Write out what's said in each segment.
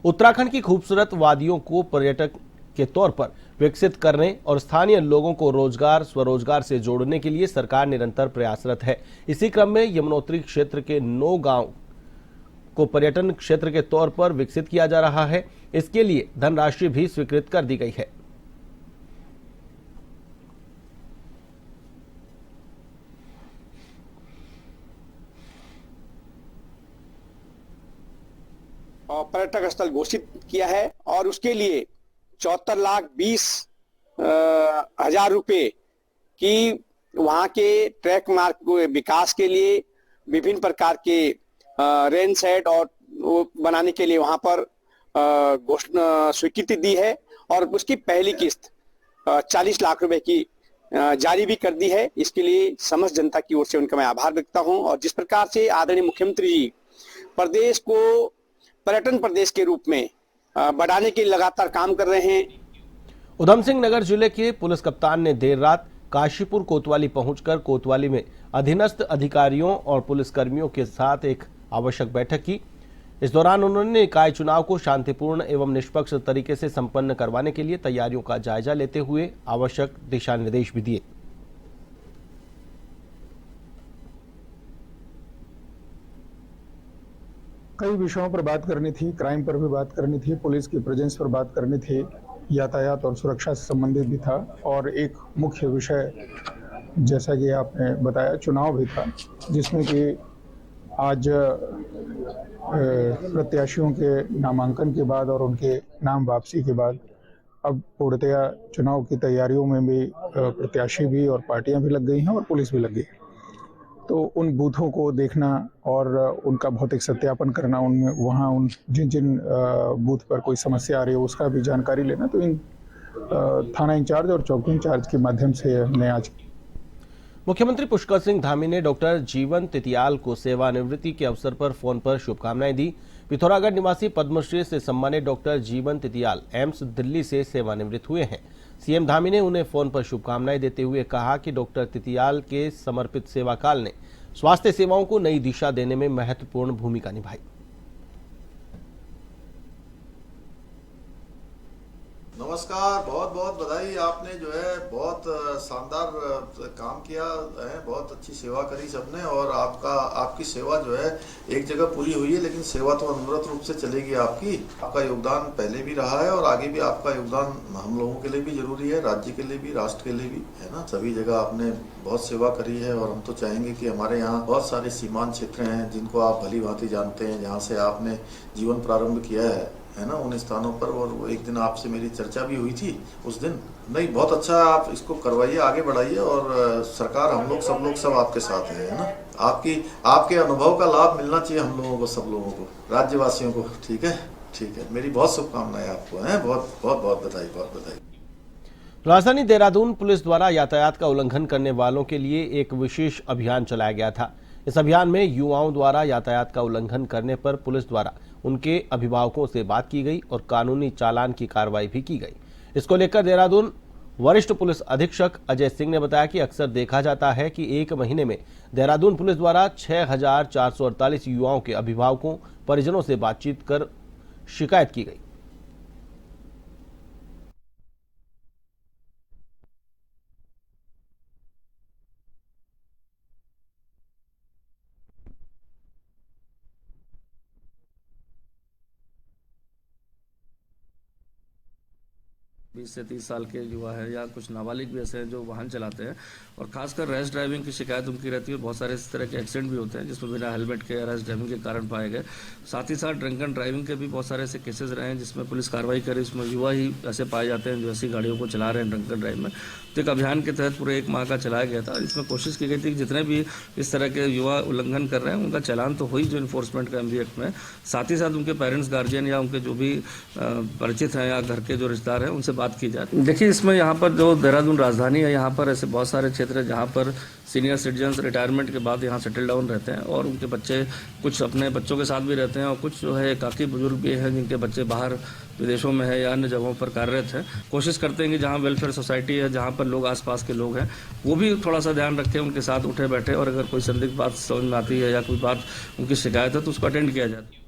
उत्तराखंड की खूबसूरत वादियों को पर्यटक के तौर पर विकसित करने और स्थानीय लोगों को रोजगार स्वरोजगार से जोड़ने के लिए सरकार निरंतर प्रयासरत है। इसी क्रम में यमुनोत्री क्षेत्र के 9 गांव को पर्यटन क्षेत्र के तौर पर विकसित किया जा रहा है। इसके लिए धनराशि भी स्वीकृत कर दी गई है। और पर्यटक स्थल घोषित किया है और उसके लिए 74,20,000 रुपए की वहां के ट्रैक मार्ग विकास के लिए विभिन्न प्रकार के रेन सेट और बनाने के लिए वहां पर स्वीकृति दी है और उसकी पहली किस्त 40 लाख रुपए की जारी भी कर दी है। इसके लिए समस्त जनता की ओर से उनका मैं आभार व्यक्त हूं। और जिस प्रकार से आदरणीय मुख्यमंत्री जी प्रदेश को पर्यटन प्रदेश के रूप में बढ़ाने के लिए लगातार काम कर रहे हैं। उधम सिंह नगर जिले के पुलिस कप्तान ने देर रात काशीपुर कोतवाली पहुंचकर कोतवाली में अधीनस्थ अधिकारियों और पुलिसकर्मियों के साथ एक आवश्यक बैठक की। इस दौरान उन्होंने निकाय चुनाव को शांतिपूर्ण एवं निष्पक्ष तरीके से संपन्न करवाने के लिए तैयारियों का जायजा लेते हुए आवश्यक दिशा निर्देश भी दिए। कई विषयों पर बात करनी थी, क्राइम पर भी बात करनी थी, पुलिस की प्रेजेंस पर बात करनी थी, यातायात और सुरक्षा से संबंधित भी था और एक मुख्य विषय जैसा कि आपने बताया चुनाव भी था, जिसमें कि आज प्रत्याशियों के नामांकन के बाद और उनके नाम वापसी के बाद अब पूर्णतया चुनाव की तैयारियों में भी प्रत्याशी भी और पार्टियां भी लग गई हैं और पुलिस भी लग गई है। तो उन बूथों को देखना और उनका भौतिक सत्यापन करना, उनमें वहाँ उन जिन बूथ पर कोई समस्या आ रही है उसका भी जानकारी लेना, तो इन थाना इंचार्ज और चौकी इंचार्ज के माध्यम से हमने आज मुख्यमंत्री पुष्कर सिंह धामी ने डॉक्टर जीवन तितियाल को सेवानिवृत्ति के अवसर पर फोन पर शुभकामनाएं दी। पिथौरागढ़ निवासी पद्मश्री से सम्मानित डॉक्टर जीवन तितियाल एम्स दिल्ली से सेवानिवृत्त हुए हैं। सीएम धामी ने उन्हें फोन पर शुभकामनाएं देते हुए कहा कि डॉक्टर तितियाल के समर्पित सेवा काल ने स्वास्थ्य सेवाओं को नई दिशा देने में महत्वपूर्ण भूमिका निभाई। नमस्कार, बहुत बहुत बधाई। आपने जो है बहुत शानदार काम किया है, बहुत अच्छी सेवा करी सबने और आपकी सेवा जो है एक जगह पूरी हुई है, लेकिन सेवा तो अनवरत रूप से चलेगी आपकी। आपका योगदान पहले भी रहा है और आगे भी आपका योगदान हम लोगों के लिए भी जरूरी है, राज्य के लिए भी, राष्ट्र के लिए भी, है ना। सभी जगह आपने बहुत सेवा करी है और हम तो चाहेंगे कि हमारे यहाँ बहुत सारे सीमांत क्षेत्र हैं जिनको आप भली भांति जानते हैं, जहाँ से आपने जीवन प्रारंभ किया है ना, उन स्थानों पर। और वो एक दिन आपसे मेरी चर्चा भी हुई थी उस दिन। नहीं, बहुत अच्छा है, आप इसको करवाइए, आगे बढ़ाइए और सरकार, हम लोग सब आपके साथ हैं, है ना। आपके अनुभव का लाभ मिलना चाहिए हम लोगों को, सब लोगों को, राज्यवासियों को। ठीक है, ठीक है, मेरी बहुत शुभकामनाएं आपको हैं, बहुत बहुत बहुत बधाई, बहुत बधाई। राजधानी देहरादून पुलिस द्वारा यातायात का उल्लंघन करने वालों के लिए एक विशेष अभियान चलाया गया था। इस अभियान में युवाओं द्वारा यातायात का उल्लंघन करने पर पुलिस द्वारा उनके अभिभावकों से बात की गई और कानूनी चालान की कार्रवाई भी की गई। इसको लेकर देहरादून वरिष्ठ पुलिस अधीक्षक अजय सिंह ने बताया कि अक्सर देखा जाता है कि एक महीने में देहरादून पुलिस द्वारा 6,448 युवाओं के अभिभावकों परिजनों से बातचीत कर शिकायत की गई। बीस से 30 साल के युवा है या कुछ नाबालिग भी ऐसे हैं जो वाहन चलाते हैं और खासकर रैश ड्राइविंग की शिकायत उनकी रहती है। बहुत सारे इस तरह के एक्सीडेंट भी होते हैं जिसमें बिना हेलमेट के रैश ड्राइविंग के कारण पाए गए। साथ ही साथ ड्रंक एंड ड्राइविंग के भी बहुत सारे ऐसे केसेस रहे हैं जिसमें पुलिस कार्रवाई करे। इसमें युवा ही ऐसे पाए जाते हैं जो ऐसी गाड़ियों को चला रहे हैं ड्रंक एंड ड्राइव में। तो एक अभियान के तहत पूरे 1 माह का चलाया गया था। इसमें कोशिश की गई थी कि जितने भी इस तरह के युवा उल्लंघन कर रहे हैं उनका चालान तो हो ही जो इन्फोर्समेंट का MV एक्ट में, साथ ही साथ उनके पेरेंट्स, गार्जियन या उनके जो भी परिचित हैं या घर के जो रिश्तेदार हैं उनसे बात की जाती है। देखिए, इसमें यहाँ पर जो देहरादून राजधानी है, यहाँ पर ऐसे बहुत सारे क्षेत्र हैं जहाँ पर सीनियर सिटीजन्स रिटायरमेंट के बाद यहाँ सेटल डाउन रहते हैं और उनके बच्चे कुछ अपने बच्चों के साथ भी रहते हैं और कुछ जो है काफ़ी बुजुर्ग भी हैं जिनके बच्चे बाहर विदेशों में है या अन्य जगहों पर कार्यरत हैं। कोशिश करते हैं कि जहाँ वेलफेयर सोसाइटी है, जहाँ पर लोग आसपास के लोग हैं, वो भी थोड़ा सा ध्यान रखें, उनके साथ उठे बैठे और अगर कोई संदिग्ध बात समझ में आती है या कोई बात उनकी शिकायत है तो उसको अटेंड किया जाता है।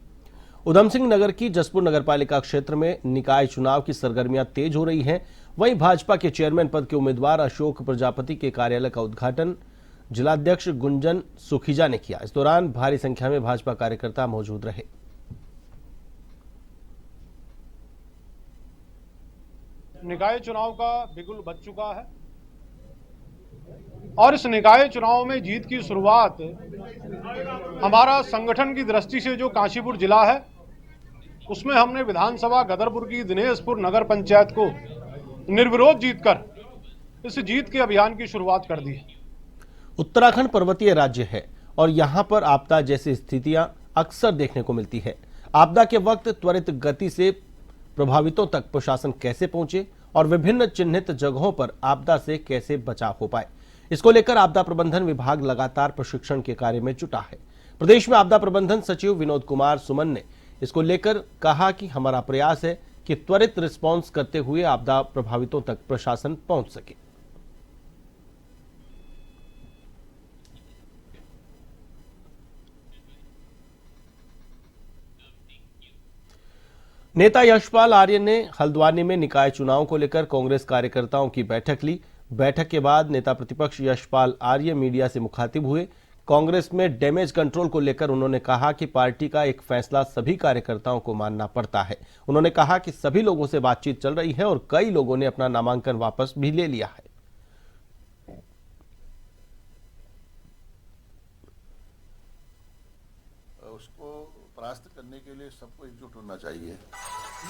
उधम सिंह नगर की जसपुर नगरपालिका क्षेत्र में निकाय चुनाव की सरगर्मियां तेज हो रही हैं। वहीं भाजपा के चेयरमैन पद के उम्मीदवार अशोक प्रजापति के कार्यालय का उद्घाटन जिलाध्यक्ष गुंजन सुखीजा ने किया। इस दौरान भारी संख्या में भाजपा कार्यकर्ता मौजूद रहे। निकाय चुनाव का बिगुल बज चुका है और इस निकाय चुनाव में जीत की शुरुआत हमारा संगठन की दृष्टि से जो काशीपुर जिला है उसमें हमने विधानसभा गदरपुर की दिनेशपुर नगर पंचायत को निर्विरोध जीतकर इस जीत के अभियान की शुरुआत कर दी है। उत्तराखंड पर्वतीय राज्य है और यहां पर आपदा जैसी स्थितियां अक्सर देखने को मिलती है। आपदा के वक्त त्वरित गति से प्रभावितों तक प्रशासन कैसे पहुंचे और विभिन्न चिन्हित जगहों पर आपदा से कैसे बचाव हो पाए, इसको लेकर आपदा प्रबंधन विभाग लगातार प्रशिक्षण के कार्य में जुटा है। प्रदेश में आपदा प्रबंधन सचिव विनोद कुमार सुमन ने इसको लेकर कहा कि हमारा प्रयास है कि त्वरित रिस्पांस करते हुए आपदा प्रभावितों तक प्रशासन पहुंच सके। नेता यशपाल आर्य ने हल्द्वानी में निकाय चुनाव को लेकर कांग्रेस कार्यकर्ताओं की बैठक ली। बैठक के बाद नेता प्रतिपक्ष यशपाल आर्य मीडिया से मुखातिब हुए। कांग्रेस में डैमेज कंट्रोल को लेकर उन्होंने कहा कि पार्टी का एक फैसला सभी कार्यकर्ताओं को मानना पड़ता है। उन्होंने कहा कि सभी लोगों से बातचीत चल रही है और कई लोगों ने अपना नामांकन वापस भी ले लिया है। उसको परास्त करने के लिए सबको एकजुट होना चाहिए,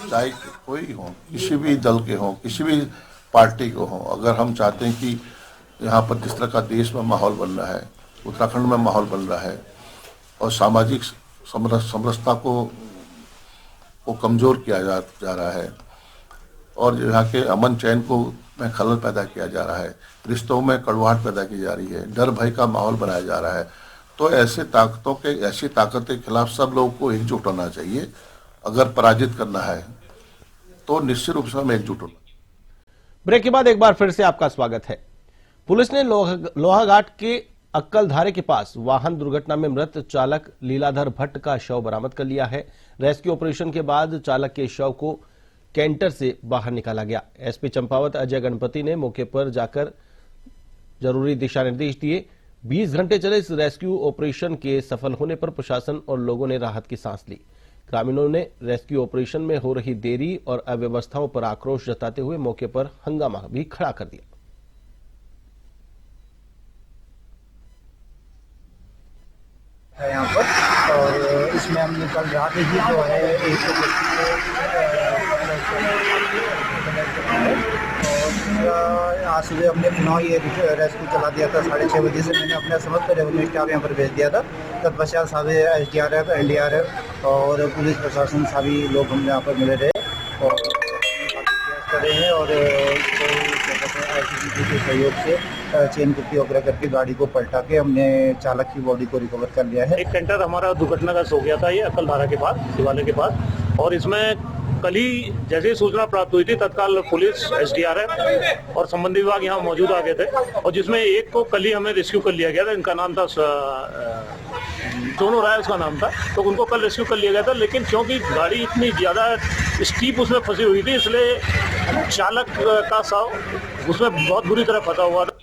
चाहे कोई हो, किसी भी दल के हो, किसी भी पार्टी को हो। अगर हम चाहते हैं कि यहाँ पर जिस तरह का देश में माहौल बन रहा है, उत्तराखंड में माहौल बन रहा है और सामाजिक समरसता को कमजोर किया जा रहा है और यहाँ के अमन चैन को में खलल पैदा किया जा रहा है, रिश्तों में कड़वाहट पैदा की जा रही है, डर भय का माहौल बनाया जा रहा है, तो ऐसी ताकत के खिलाफ सब लोगों को एकजुट होना चाहिए। अगर पराजित करना है तो निश्चित रूप से हमें एकजुट होना। ब्रेक के बाद एक बार फिर से आपका स्वागत है। पुलिस ने लोहाघाट के अक्कलधारे के पास वाहन दुर्घटना में मृत चालक लीलाधर भट्ट का शव बरामद कर लिया है। रेस्क्यू ऑपरेशन के बाद चालक के शव को कैंटर से बाहर निकाला गया। एसपी चंपावत अजय गणपति ने मौके पर जाकर जरूरी दिशा निर्देश दिए। 20 घंटे चले इस रेस्क्यू ऑपरेशन के सफल होने पर प्रशासन और लोगों ने राहत की सांस ली। ग्रामीणों ने रेस्क्यू ऑपरेशन में हो रही देरी और अव्यवस्थाओं पर आक्रोश जताते हुए मौके पर हंगामा भी खड़ा कर दिया। यहाँ पर और इसमें हमने कल रात ही जो है एक और आज सुबह हमने पुनः ये रेस्क्यू चला दिया था। 6:30 बजे से मैंने अपना समस्त रेवेन्यू स्टाफ यहाँ पर भेज दिया था। तत्पश्चात सभी SDRF, NDRF और पुलिस प्रशासन सभी लोग हम यहाँ पर मिले रहे और कर रहे हैं और ICCP के सहयोग से चेन कुप्पी वगैरह करके गाड़ी को पलटा के हमने चालक की बॉडी को रिकवर कर लिया है। एक कैंटर हमारा दुर्घटनाग्रस्त हो गया था, ये अक्कलधारा के पास, शिवालय के पास, और इसमें कल ही जैसे ही सूचना प्राप्त हुई थी तत्काल पुलिस, SDRF और संबंधित विभाग यहाँ मौजूद आ गए थे और जिसमें एक को कल ही हमें रेस्क्यू कर लिया गया था। इनका नाम था सोनू राय, उसका नाम था, तो उनको कल रेस्क्यू कर लिया गया था। लेकिन क्योंकि गाड़ी इतनी ज़्यादा स्टीप उसमें फंसी हुई थी इसलिए चालक का शव उसमें बहुत बुरी तरह फंसा हुआ था।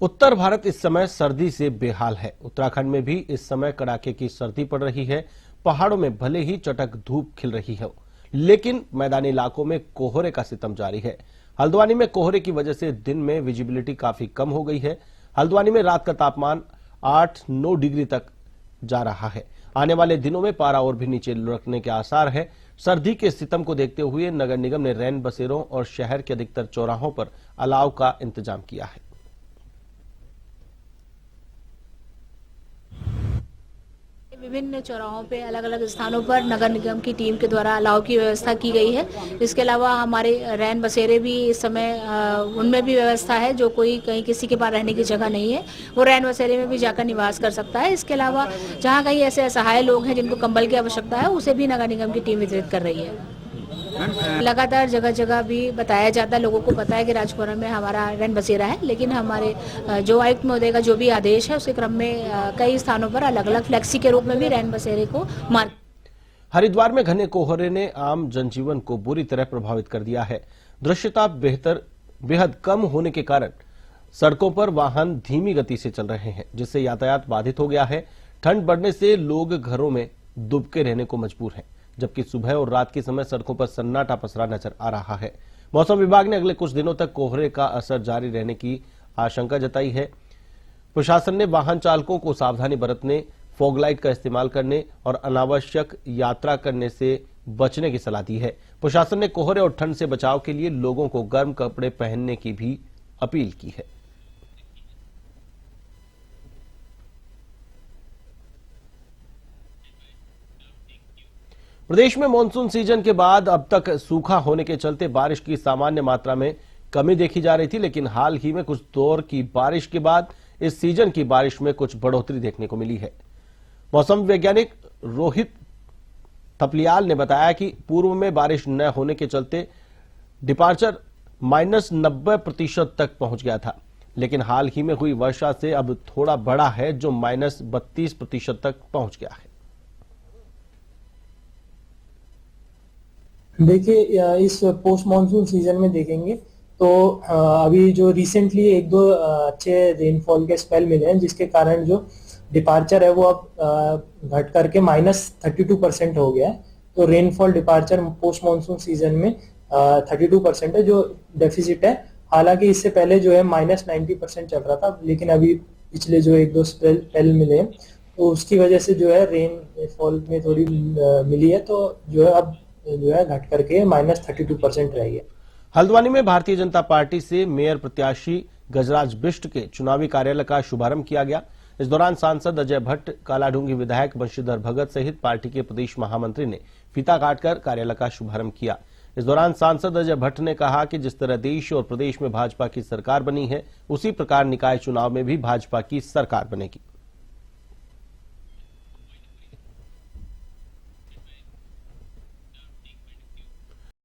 उत्तर भारत इस समय सर्दी से बेहाल है। उत्तराखंड में भी इस समय कड़ाके की सर्दी पड़ रही है। पहाड़ों में भले ही चटक धूप खिल रही है, लेकिन मैदानी इलाकों में कोहरे का सितम जारी है। हल्द्वानी में कोहरे की वजह से दिन में विजिबिलिटी काफी कम हो गई है। हल्द्वानी में रात का तापमान 8-9 डिग्री तक जा रहा है। आने वाले दिनों में पारा और भी नीचे लुढ़कने के आसार है। सर्दी के सितम को देखते हुए नगर निगम ने रैन बसेरों और शहर के अधिकतर चौराहों पर अलाव का इंतजाम किया है। विभिन्न चौराहों पे अलग अलग स्थानों पर नगर निगम की टीम के द्वारा अलाव की व्यवस्था की गई है। इसके अलावा हमारे रैन बसेरे भी इस समय उनमें भी व्यवस्था है। जो कोई कहीं किसी के पास रहने की जगह नहीं है वो रैन बसेरे में भी जाकर निवास कर सकता है। इसके अलावा जहां कहीं ऐसे असहाय लोग हैं जिनको कंबल की आवश्यकता है उसे भी नगर निगम की टीम वितरित कर रही है। लगातार जगह जगह भी बताया जाता है, लोगों को पता है कि राजपुरा में हमारा रैन बसेरा है, लेकिन हमारे जो आयुक्त महोदय का जो भी आदेश है उसके क्रम में कई स्थानों पर अलग अलग फ्लेक्सी के रूप में भी रैन बसेरे को मार्क। हरिद्वार में घने कोहरे ने आम जनजीवन को बुरी तरह प्रभावित कर दिया है। दृश्यता बेहद कम होने के कारण सड़कों पर वाहन धीमी गति से चल रहे हैं, जिससे यातायात बाधित हो गया है। ठंड बढ़ने से लोग घरों में दुबके रहने को मजबूर हैं, जबकि सुबह और रात के समय सड़कों पर सन्नाटा पसरा नजर आ रहा है। मौसम विभाग ने अगले कुछ दिनों तक कोहरे का असर जारी रहने की आशंका जताई है। प्रशासन ने वाहन चालकों को सावधानी बरतने, फॉग लाइट का इस्तेमाल करने और अनावश्यक यात्रा करने से बचने की सलाह दी है। प्रशासन ने कोहरे और ठंड से बचाव के लिए लोगों को गर्म कपड़े पहनने की भी अपील की है। प्रदेश में मानसून सीजन के बाद अब तक सूखा होने के चलते बारिश की सामान्य मात्रा में कमी देखी जा रही थी, लेकिन हाल ही में कुछ दौर की बारिश के बाद इस सीजन की बारिश में कुछ बढ़ोतरी देखने को मिली है। मौसम वैज्ञानिक रोहित थपलियाल ने बताया कि पूर्व में बारिश न होने के चलते डिपार्चर -90% तक पहुंच गया था, लेकिन हाल ही में हुई वर्षा से अब थोड़ा बढ़ा है, जो -32% तक पहुंच गया है। देखिए, इस पोस्ट मानसून सीजन में देखेंगे तो अभी जो रिसेंटली एक दो अच्छे रेनफॉल के स्पेल मिले हैं, जिसके कारण जो डिपार्चर है वो अब घट करके -32% हो गया है। तो rainfall departure post monsoon season में 32% है, जो डेफिसिट है। हालांकि इससे पहले जो है -90% चल रहा था, लेकिन अभी पिछले जो एक दो स्पेल मिले हैं तो उसकी वजह से जो है रेनफॉल में थोड़ी मिली है, तो जो है अब जो है घट करके -32% रही है। हल्द्वानी में भारतीय जनता पार्टी से मेयर प्रत्याशी गजराज बिष्ट के चुनावी कार्यालय का शुभारंभ किया गया। इस दौरान सांसद अजय भट्ट, कालाढूंगी विधायक बंशीधर भगत सहित पार्टी के प्रदेश महामंत्री ने फीता काटकर कार्यालय का शुभारंभ किया। इस दौरान सांसद अजय भट्ट ने कहा कि जिस तरह देश और प्रदेश में भाजपा की सरकार बनी है, उसी प्रकार निकाय चुनाव में भी भाजपा की सरकार बनेगी।